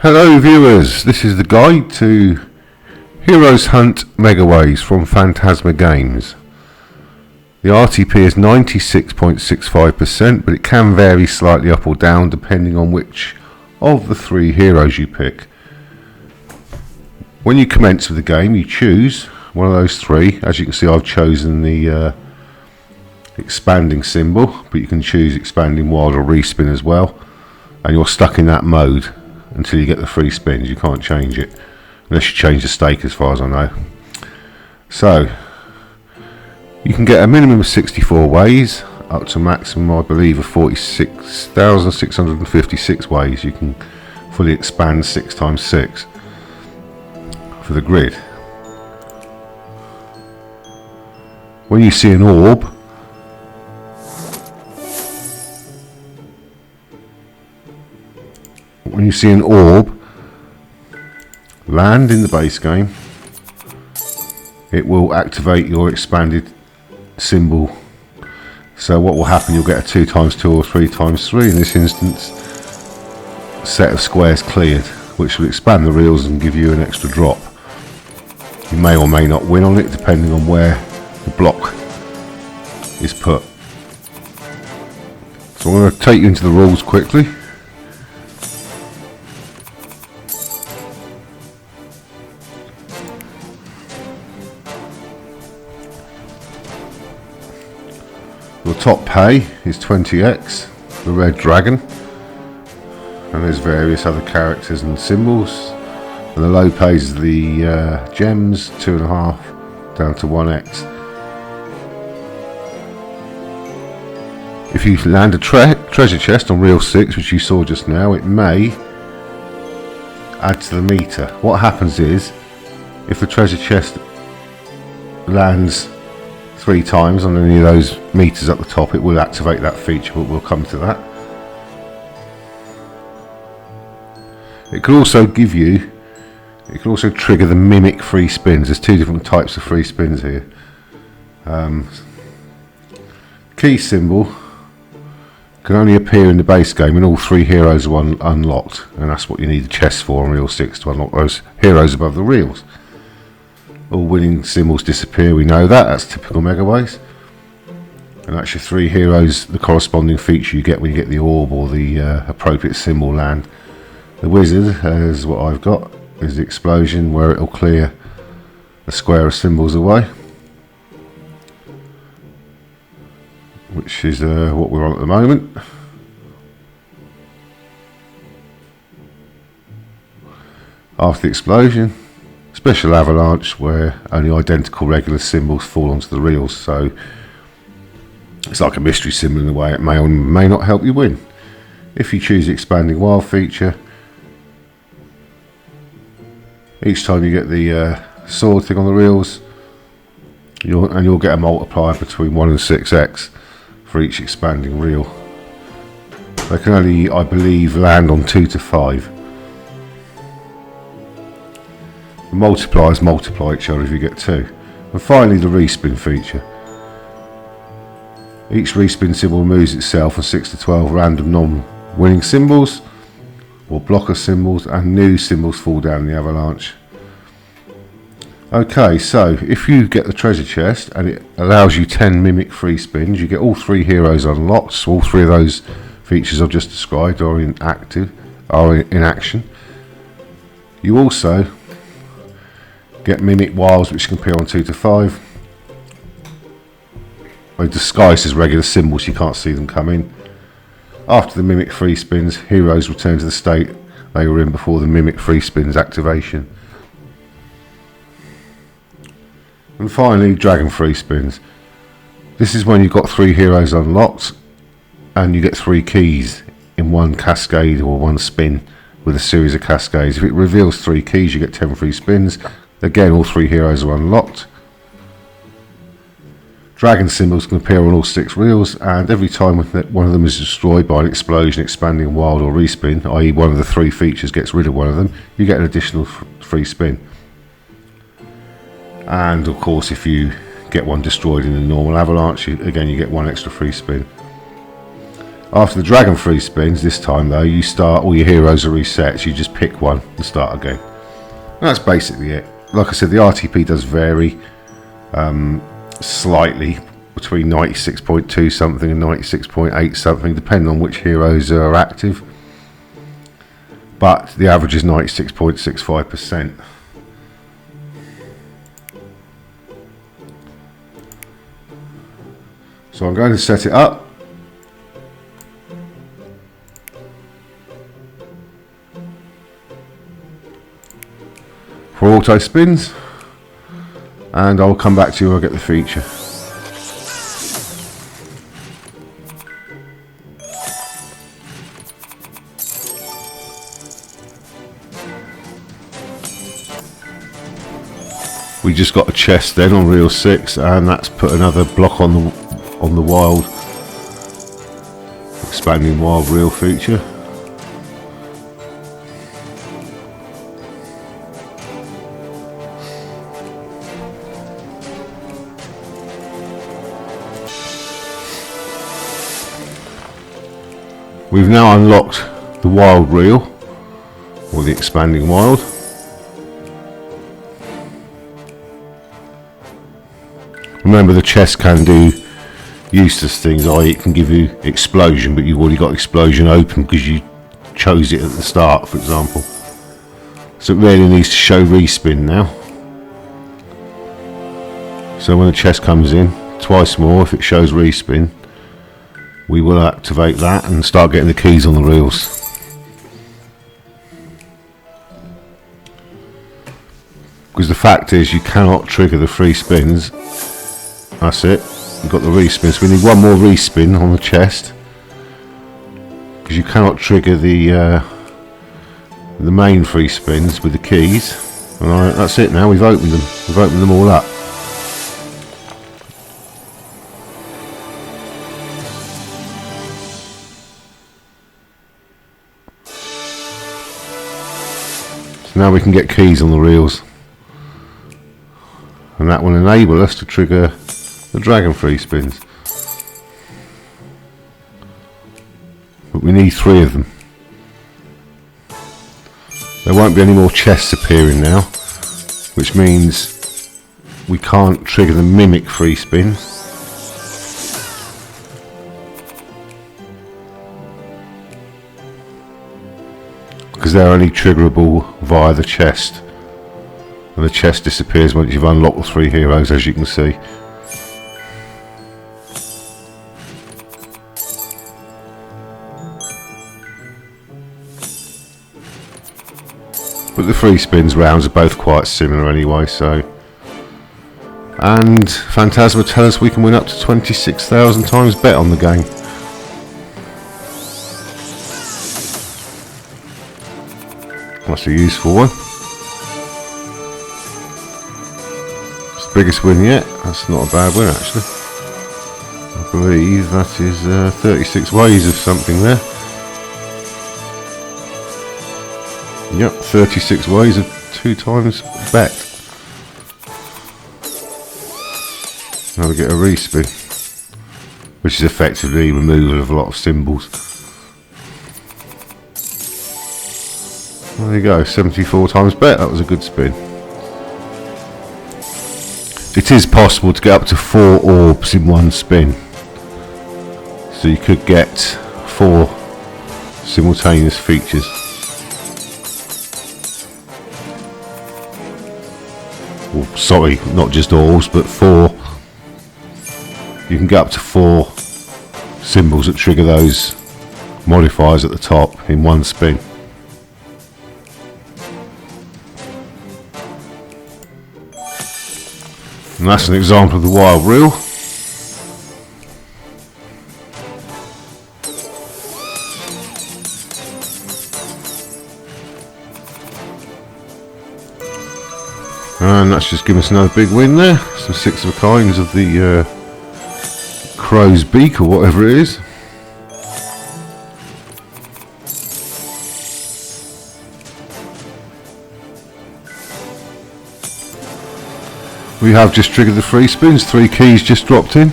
Hello viewers, this is the guide to Heroes Hunt Megaways from Fantasma Games. The RTP is 96.65%, but it can vary slightly up or down depending on which of the three heroes you pick. When you commence with the game, you choose one of those three. As you can see, I've chosen the expanding symbol, but you can choose expanding wild or respin as well, and you're stuck in that mode until you get the free spins. You can't change it unless you change the stake, as far as I know. So you can get a minimum of 64 ways up to maximum, I believe, of 46,656 ways. You can fully expand 6x6 for the grid. When you see an orb, land in the base game, it will activate your expanded symbol. So what will happen, you'll get a 2x2 or 3x3, in this instance, set of squares cleared, which will expand the reels and give you an extra drop. You may or may not win on it depending on where the block is put. So I'm going to take you into the rules quickly. The top pay is 20x, the red dragon, and there's various other characters and symbols. And the low pay is the gems, 2.5 down to 1x. If you land a treasure chest on reel 6, which you saw just now, it may add to the meter. What happens is, if the treasure chest lands 3 times on any of those meters at the top, it will activate that feature, but we'll come to that. It can also trigger the mimic free spins. There's 2 different types of free spins here. Key symbol can only appear in the base game when all 3 heroes are unlocked, and that's what you need the chest for on reel 6, to unlock those heroes above the reels. All winning symbols disappear, we know that, that's typical Megaways. And that's your 3 heroes, the corresponding feature you get when you get the orb or the appropriate symbol land. The wizard, as what I've got, is the explosion, where it will clear a square of symbols away, which is what we're on at the moment. After the explosion, special avalanche, where only identical regular symbols fall onto the reels, so it's like a mystery symbol in a way. It may or may not help you win. If you choose the expanding wild feature, each time you get the sword thing on the reels, you'll get a multiplier between 1 and 6x for each expanding reel. They can only, I believe, land on 2 to 5. The multipliers multiply each other if you get 2. And finally, the respin feature. Each respin symbol removes itself from 6 to 12 random non-winning symbols or blocker symbols, and new symbols fall down in the avalanche. Okay, so if you get the treasure chest and it allows you 10 mimic free spins, you get all 3 heroes unlocked. So all 3 of those features I've just described are in action. You also get mimic wilds, which can appear on 2 to 5. They're disguised as regular symbols, you can't see them come in. After the mimic free spins, heroes return to the state they were in before the mimic free spins activation. And finally, dragon free spins. This is when you've got 3 heroes unlocked and you get 3 keys in one cascade or one spin with a series of cascades. If it reveals 3 keys, you get 10 free spins. Again, all 3 heroes are unlocked. Dragon symbols can appear on all 6 reels, and every time one of them is destroyed by an explosion, expanding wild or respin, i.e. one of the 3 features gets rid of one of them, you get an additional free spin. And of course, if you get one destroyed in the normal avalanche, again you get 1 extra free spin. After the dragon 3 spins, this time though, you start, all your heroes are reset, so you just pick one and start again. And that's basically it. Like I said, the RTP does vary slightly between 96.2 something and 96.8 something, depending on which heroes are active. But the average is 96.65%. So I'm going to set it up. For auto spins, and I'll come back to you when I get the feature. We just got a chest then on reel 6, and that's put another block on the wild, expanding wild reel feature. We've now unlocked the wild reel, or the expanding wild. Remember, the chest can do useless things, i.e. it can give you explosion, but you've already got explosion open because you chose it at the start, for example. So it really needs to show respin now. So when the chest comes in, twice more, if it shows respin, we will activate that and start getting the keys on the reels. Because the fact is, you cannot trigger the 3 spins. That's it. You've got the respin. So we need one more respin on the chest, because you cannot trigger the main 3 spins with the keys. And that's it. Now we've opened them. We've opened them all up. Now we can get keys on the reels, and that will enable us to trigger the dragon 3 spins. But we need 3 of them. There won't be any more chests appearing now, which means we can't trigger the mimic 3 spins. Because they're only triggerable via the chest, and the chest disappears once you've unlocked the 3 heroes, as you can see. But the 3 spins rounds are both quite similar anyway, so. And Fantasma tell us we can win up to 26,000 times bet on the game. That's a useful one. It's the biggest win yet. That's not a bad win actually. I believe that is 36 ways of something there. Yep, 36 ways of 2 times bet. Now we get a respin, which is effectively removal of a lot of symbols. There you go, 74 times bet. That was a good spin. It is possible to get up to 4 orbs in one spin, so you could get 4 simultaneous features. Well, sorry, not just orbs, but 4. You can get up to 4 symbols that trigger those modifiers at the top in one spin. And that's an example of the wild reel. And that's just given us another big win there. Some 6 of a kinds of the crow's beak or whatever it is. We have just triggered the 3 spins, 3 keys just dropped in.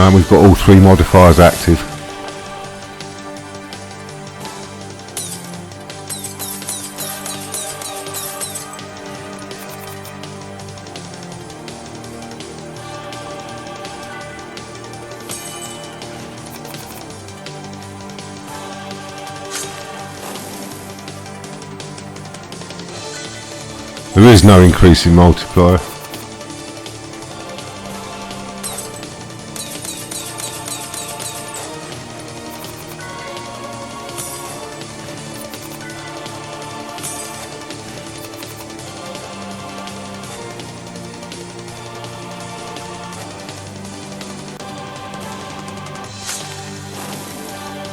and we've got all 3 modifiers active. There is no increase in multiplier.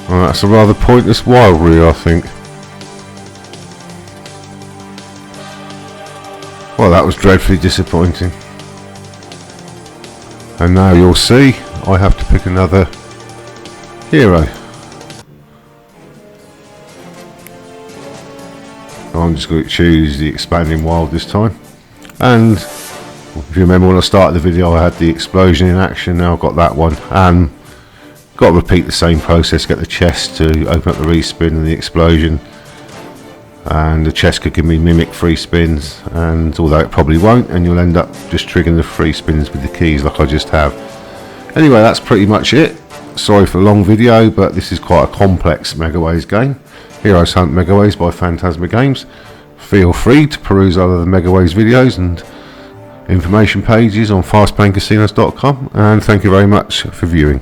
Well, that's a rather pointless wild reel, I think. Well, that was dreadfully disappointing. And now you'll see I have to pick another hero. I'm just going to choose the expanding wild this time. And if you remember when I started the video, I had the explosion in action. Now I've got that one, and got to repeat the same process. Get the chest to open up the respin and the explosion, and the chest could give me mimic free spins, and although it probably won't, and you'll end up just triggering the free spins with the keys like I just have. Anyway, that's pretty much it. Sorry for a long video, but this is quite a complex Megaways game. Heroes Hunt Megaways by Fantasma Games. Feel free to peruse other Megaways videos and information pages on fastplayingcasinos.com, and thank you very much for viewing.